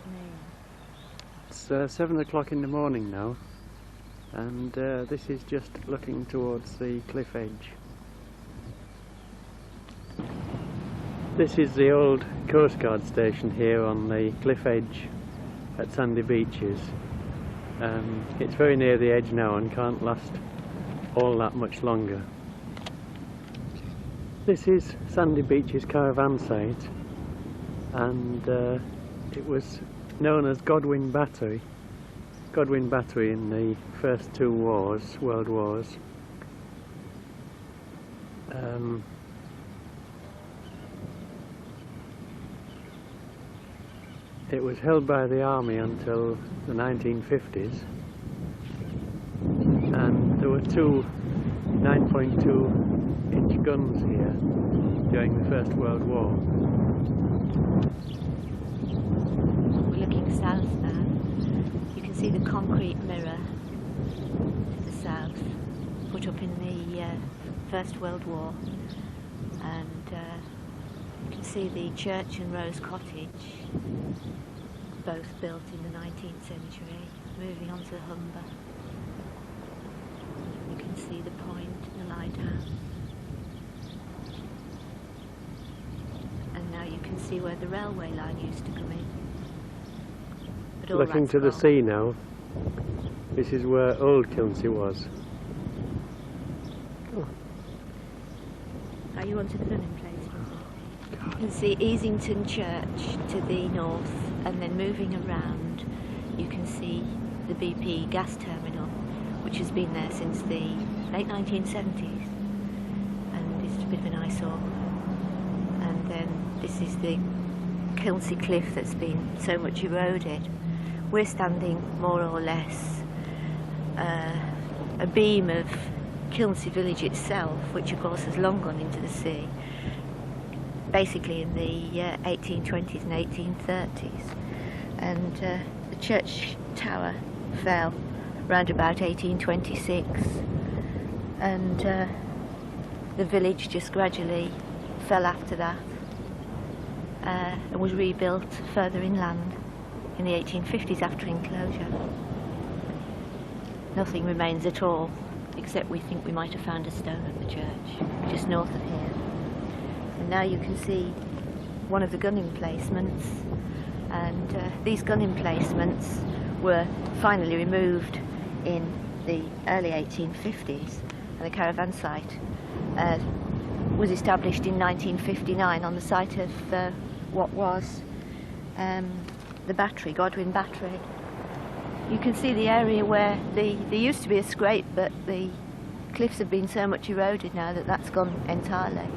afternoon. It's 7 o'clock in the morning now, and this is just looking towards the cliff edge. This is the old Coast Guard station here on the cliff edge at Sandy Beaches. It's very near the edge now and can't last all that much longer. This is Sandy Beaches Caravan site, and it was known as Godwin Battery in the first two world wars. It was held by the army until the 1950s, and there were two 9.2-inch guns here during the First World War. We're looking south now. You can see the concrete mirror to the south, put up in the First World War, and you can see the church and Rose Cottage, both built in the 19th century. Moving on to the Humber, you can see the point and the lighthouse, and now you can see where the railway line used to come in. But all Looking to the sea now, this is where old Kilnsea was. Oh. Are you onto the gunning place? You can see Easington Church to the north, and then moving around you can see the BP gas terminal, which has been there since the late 1970s, and it's a bit of an eyesore. And then this is the Kilnsea cliff that's been so much eroded. We're standing more or less a beam of Kilnsea village itself, which of course has long gone into the sea, basically in the 1820s and 1830s. And the church tower fell round about 1826, and the village just gradually fell after that, and was rebuilt further inland in the 1850s after enclosure. Nothing remains at all, except we think we might have found a stone at the church just north of here. And now you can see one of the gun emplacements, and these gun emplacements were finally removed in the early 1850s, and the caravan site was established in 1959 on the site of what was the battery, Godwin Battery. You can see the area where there used to be a scrape, but the cliffs have been so much eroded now that that's gone entirely.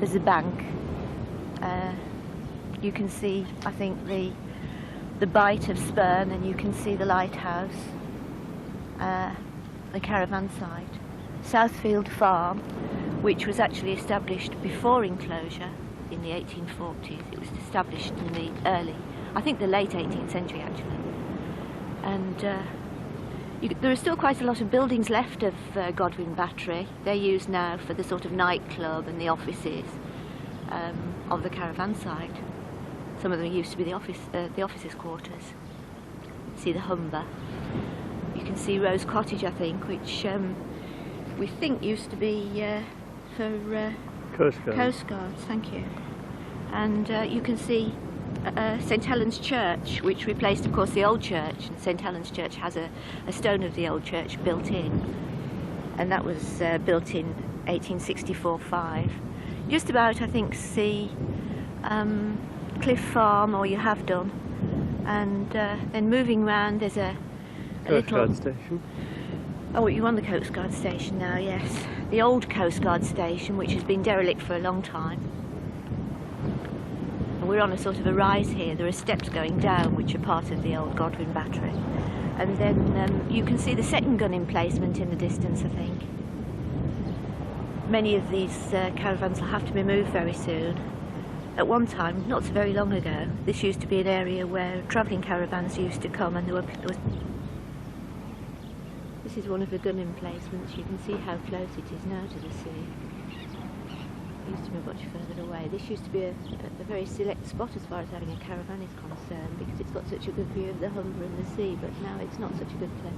There's a bank. You can see, I think, the bight of Spurn, and you can see the lighthouse, the caravan site. Southfield Farm, which was actually established before enclosure in the 1840s. It was established in the late 18th century actually. And there are still quite a lot of buildings left of Godwin Battery. They're used now for the sort of nightclub and the offices of the caravan site. Some of them used to be the officers' quarters. See the Humber. You can see Rose Cottage, I think, which we think used to be for Coast Guards. Thank you. And you can see St Helens Church, which replaced, of course, the old church. And St Helens Church has a stone of the old church built in, and that was built in 1864-5. Just about, I think, see Cliff Farm, or you have done, and then moving round there's a Coast Guard station. Oh, you're on the Coast Guard station now, yes. The old Coast Guard station, which has been derelict for a long time. And we're on a sort of a rise here. There are steps going down which are part of the old Godwin Battery. And then you can see the second gun emplacement in the distance, I think. Many of these caravans will have to be moved very soon. At one time, not so very long ago, this used to be an area where travelling caravans used to come, and there was... This is one of the gun emplacements. You can see how close it is now to the sea. used to be much further away. This used to be a very select spot as far as having a caravan is concerned, because it's got such a good view of the Humber and the sea, but now it's not such a good place.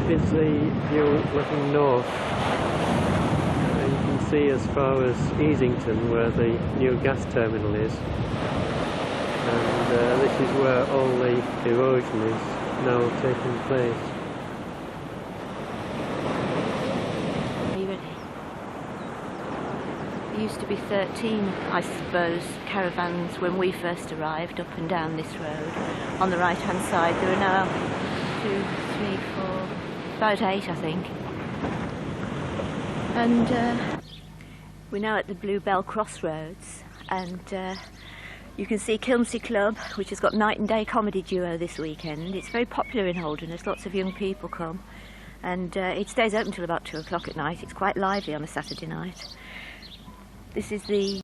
This is the view looking north. You can see as far as Easington, where the new gas terminal is, and this is where all the erosion is now taking place. Are you ready? There used to be 13, I suppose, caravans when we first arrived up and down this road. On the right hand side there are now 2, 3, 4, about 8 I think. And we're now at the Bluebell Crossroads, and you can see Kilnsea Club, which has got night and day comedy duo this weekend. It's very popular in Holderness, lots of young people come, and it stays open till about 2 o'clock at night. It's quite lively on a Saturday night. This is the